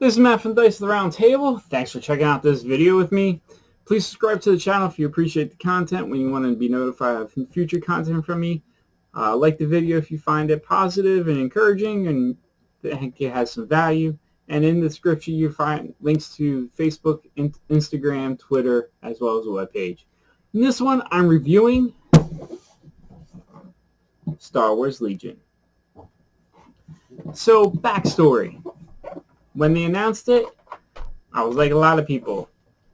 This is Matt from Dice of the Round Table. Thanks for checking out this video with me. Please subscribe to the channel if you appreciate the content, when you want to be notified of future content from me. Like the video if you find it positive and encouraging and think it has some value. And in the description you find links to Facebook, Instagram, Twitter, as well as a webpage. In this one I'm reviewing Star Wars Legion. So, backstory. When they announced it, I was like a lot of people.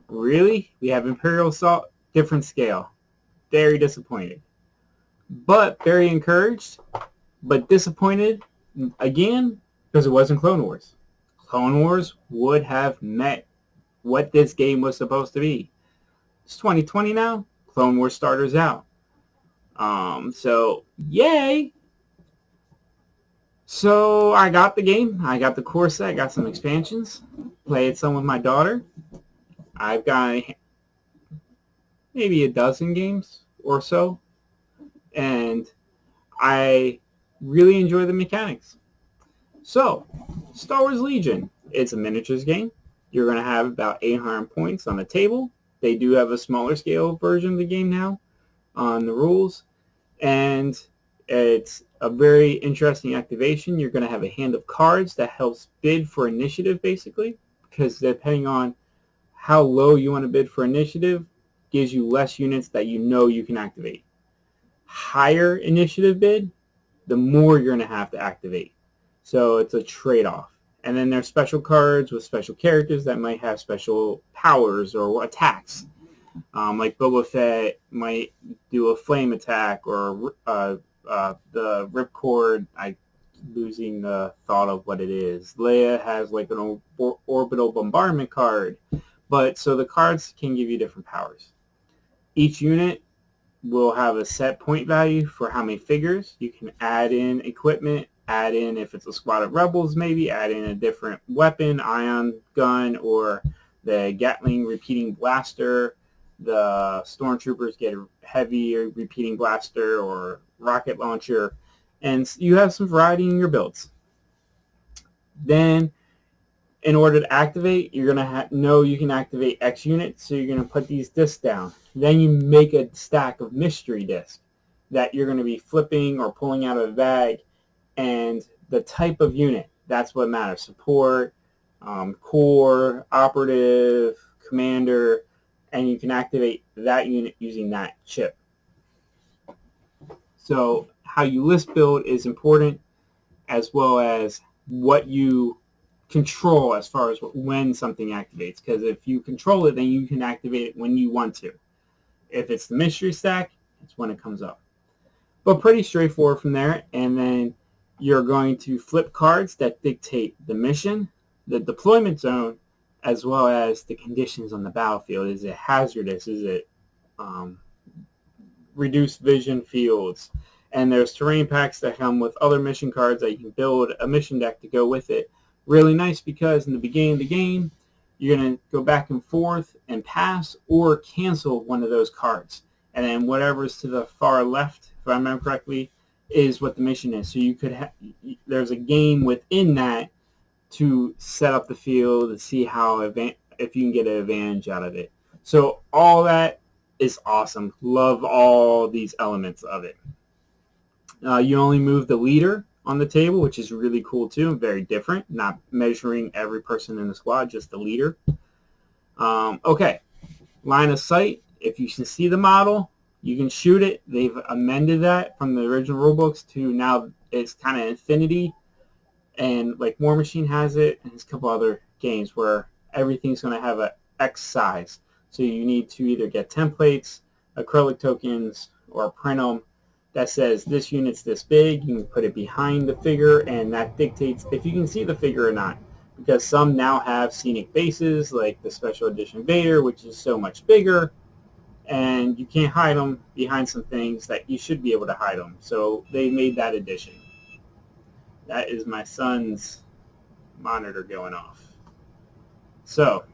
Really? We have Imperial Assault, different scale. Very disappointed. But very encouraged, but disappointed again because it wasn't Clone Wars. Clone Wars would have met what this game was supposed to be. It's 2020 now. Clone Wars starters out. So, yay! So I got the game. I got the core set. I got some expansions. Played some with my daughter. I've got maybe a dozen games or so. And I really enjoy the mechanics. So, Star Wars Legion. It's a miniatures game. You're going to have about 800 points on the table. They do have a smaller scale version of the game now on the rules. And it's a very interesting activation. You're going to have a hand of cards that helps bid for initiative, basically, because depending on how low you want to bid for initiative, gives you less units that you know you can activate. Higher initiative bid, the more you're going to have to activate. So it's a trade-off. And then there's special cards with special characters that might have special powers or attacks. Like Boba Fett might do a flame attack, or the ripcord, I'm losing the thought of what it is. Leia has like an orbital bombardment card. But so the cards can give you different powers. Each unit will have a set point value for how many figures. You can add in equipment, add in, if it's a squad of rebels, maybe add in a different weapon, ion gun, or the Gatling repeating blaster. The stormtroopers get a heavy repeating blaster or rocket launcher, and you have some variety in your builds. Then, in order to activate, you're going to know you can activate X units, so you're going to put these discs down. Then you make a stack of mystery discs that you're going to be flipping or pulling out of a bag, and the type of unit, that's what matters. Support, core, operative, commander, and you can activate that unit using that chip. So how you list build is important, as well as what you control as far as when something activates. Because if you control it, then you can activate it when you want to. If it's the mystery stack, it's when it comes up. But pretty straightforward from there. And then you're going to flip cards that dictate the mission, the deployment zone, as well as the conditions on the battlefield. Is it hazardous? Is it reduced vision fields? And there's terrain packs that come with other mission cards that you can build a mission deck to go with it. Really nice, because in the beginning of the game, you're going to go back and forth and pass or cancel one of those cards. And then whatever's to the far left, if I remember correctly, is what the mission is. So you could there's a game within that to set up the field and see how if you can get an advantage out of it. So all that is awesome. Love all these elements of it. You only move the leader on the table, which is really cool too, and very different. Not measuring every person in the squad, just the leader. Okay, line of sight. If you can see the model, you can shoot it. They've amended that from the original rulebooks to now it's kind of infinity. And like War Machine has it, and there's a couple other games where everything's going to have a X size. So you need to either get templates, acrylic tokens, or print them that says this unit's this big. You can put it behind the figure, and that dictates if you can see the figure or not. Because some now have scenic bases, like the Special Edition Vader, which is so much bigger, and you can't hide them behind some things that you should be able to hide them. So they made that addition. That is my son's monitor going off. So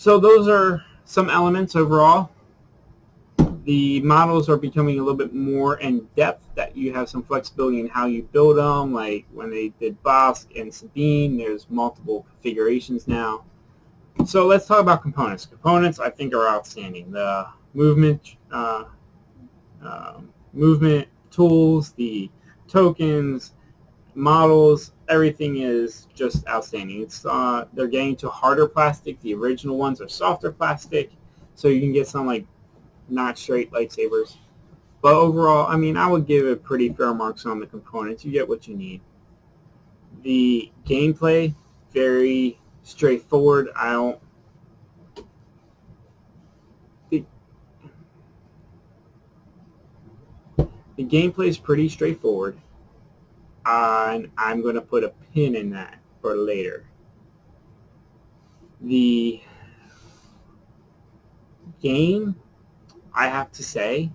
those are some elements overall. The models are becoming a little bit more in depth, that you have some flexibility in how you build them. Like when they did Bosk and Sabine, there's multiple configurations now. So let's talk about components. Components, I think, are outstanding. The movement tools, the tokens, models, everything is just outstanding. It's they're getting to harder plastic. The original ones are softer plastic, so you can get some like not straight lightsabers. But overall, I mean, I would give it pretty fair marks on the components. You get what you need. The gameplay, very straightforward. I don't. The, the gameplay is pretty straightforward, and I'm going to put a pin in that for later. The game, I have to say,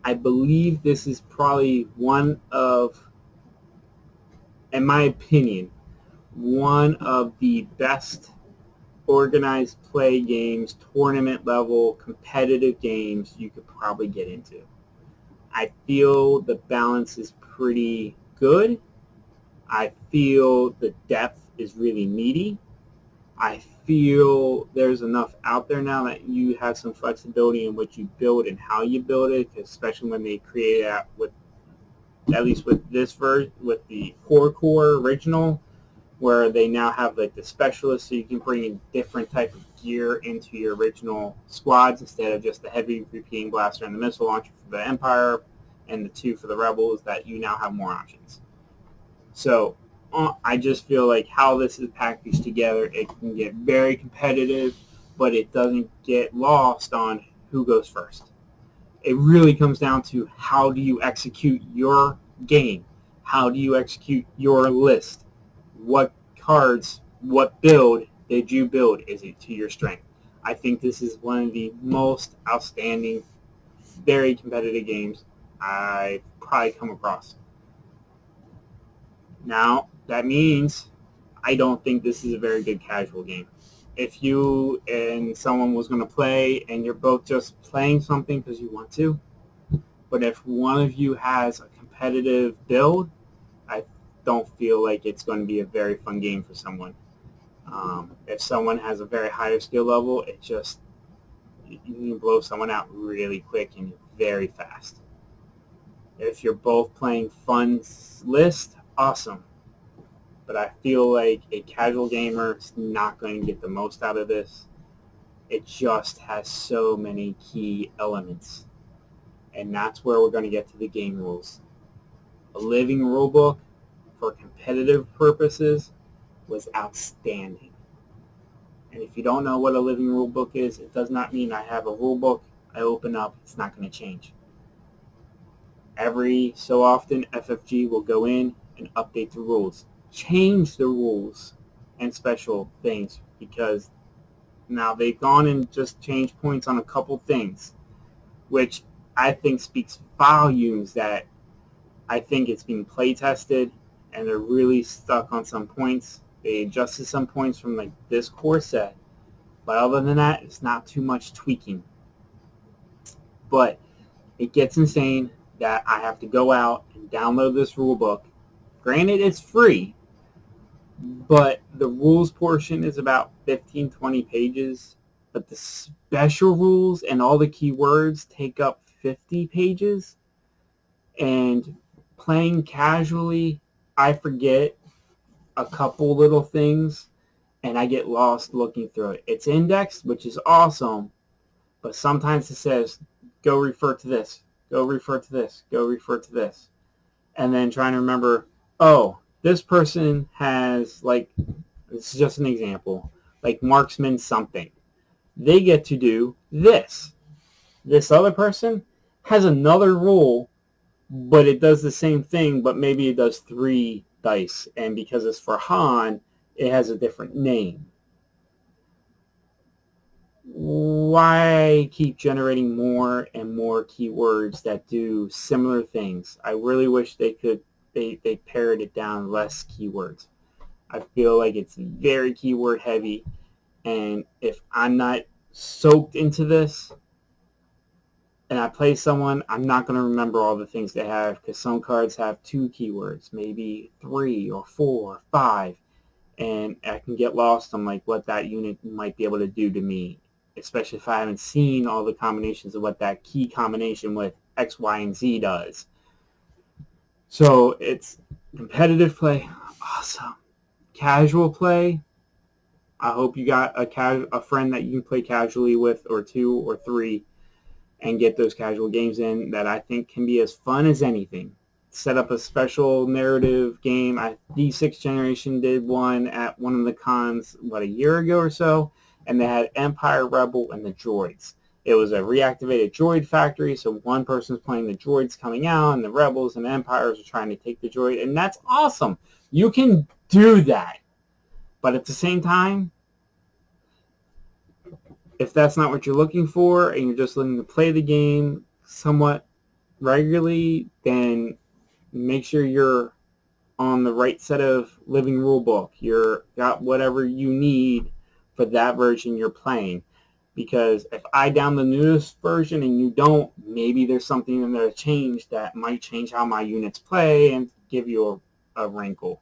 I believe this is probably one of, in my opinion, one of the best organized play games, tournament level, competitive games you could probably get into. I feel the balance is pretty good. I feel the depth is really meaty. I feel there's enough out there now that you have some flexibility in what you build and how you build it, especially when they create that with, at least with this version, with the core original, where they now have like the specialists, so you can bring in different type of gear into your original squads instead of just the heavy repeating blaster and the missile launcher for the Empire and the 2 for the Rebels, that you now have more options. So I just feel like how this is packaged together, it can get very competitive, but it doesn't get lost on who goes first. It really comes down to how do you execute your game? How do you execute your list? What cards, what build did you build? Is it to your strength? I think this is one of the most outstanding, very competitive games I've probably come across. Now, that means I don't think this is a very good casual game. If you and someone was going to play and you're both just playing something because you want to, but if one of you has a competitive build, I don't feel like it's going to be a very fun game for someone. If someone has a very higher skill level, it just, you can blow someone out really quick and very fast. If you're both playing fun list, awesome. But I feel like a casual gamer is not going to get the most out of this. It just has so many key elements. And that's where we're going to get to the game rules. A living rulebook for competitive purposes was outstanding. And if you don't know what a living rulebook is, it does not mean I have a rulebook, I open up, it's not going to change. Every so often, FFG will go in and update the rules, change the rules and special things, because now they've gone and just changed points on a couple things, which I think speaks volumes that I think it's being play tested and they're really stuck on some points. They adjusted some points from like this core set, but other than that, it's not too much tweaking. But it gets insane that I have to go out and download this rule book. Granted, it's free, but the rules portion is about 15-20 pages, but the special rules and all the keywords take up 50 pages. And playing casually, I forget a couple little things and I get lost looking through it. It's indexed, which is awesome, but sometimes it says, go refer to this, go refer to this, go refer to this. And then trying to remember, oh, this person has, like, this is just an example, like marksman something. They get to do this. This other person has another rule, but it does the same thing, but maybe it does 3 dice. And because it's for Han, it has a different name. Why keep generating more and more keywords that do similar things? I really wish they could, they pared it down, less keywords. I feel like it's very keyword heavy, and if I'm not soaked into this, and I play someone, I'm not going to remember all the things they have because some cards have 2 keywords, maybe 3 or 4 or 5, and I can get lost on like what that unit might be able to do to me, especially if I haven't seen all the combinations of what that key combination with X, Y, and Z does. So it's competitive play, awesome. Casual play, I hope you got a friend that you can play casually with, or 2 or 3, and get those casual games in that I think can be as fun as anything. Set up a special narrative game. D6 Generation did one at one of the cons, a year ago or so, and they had Empire, Rebel, and the droids. It was a reactivated droid factory, so one person's playing the droids coming out, and the Rebels and Empires are trying to take the droid, and that's awesome. You can do that. But at the same time, if that's not what you're looking for and you're just looking to play the game somewhat regularly, then make sure you're on the right set of living rule book. You're got whatever you need for that version you're playing. Because if I down the newest version and you don't, maybe there's something in there to change that might change how my units play and give you a wrinkle.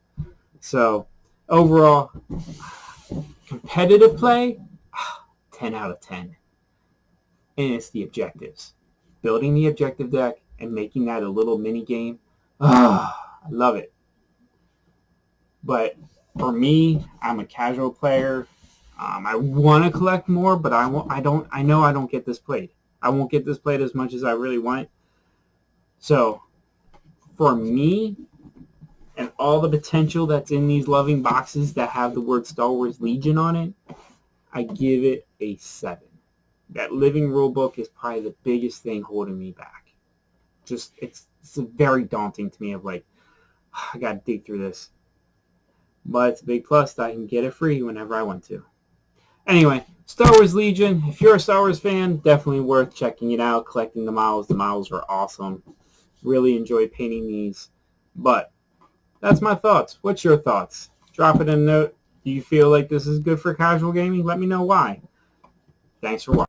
So overall, competitive play, 10 out of 10. And it's the objectives. Building the objective deck and making that a little mini game. I love it. But for me, I'm a casual player. I want to collect more, but I know I don't get this played. I won't get this played as much as I really want. So for me, and all the potential that's in these loving boxes that have the word Star Wars Legion on it, I give it a 7. That living rule book is probably the biggest thing holding me back. Just it's very daunting to me of like, I gotta dig through this. But it's a big plus that I can get it free whenever I want to. Anyway, Star Wars Legion, if you're a Star Wars fan, definitely worth checking it out, collecting the models. The models are awesome. Really enjoy painting these. But that's my thoughts. What's your thoughts? Drop it in a note. Do you feel like this is good for casual gaming? Let me know why. Thanks for watching.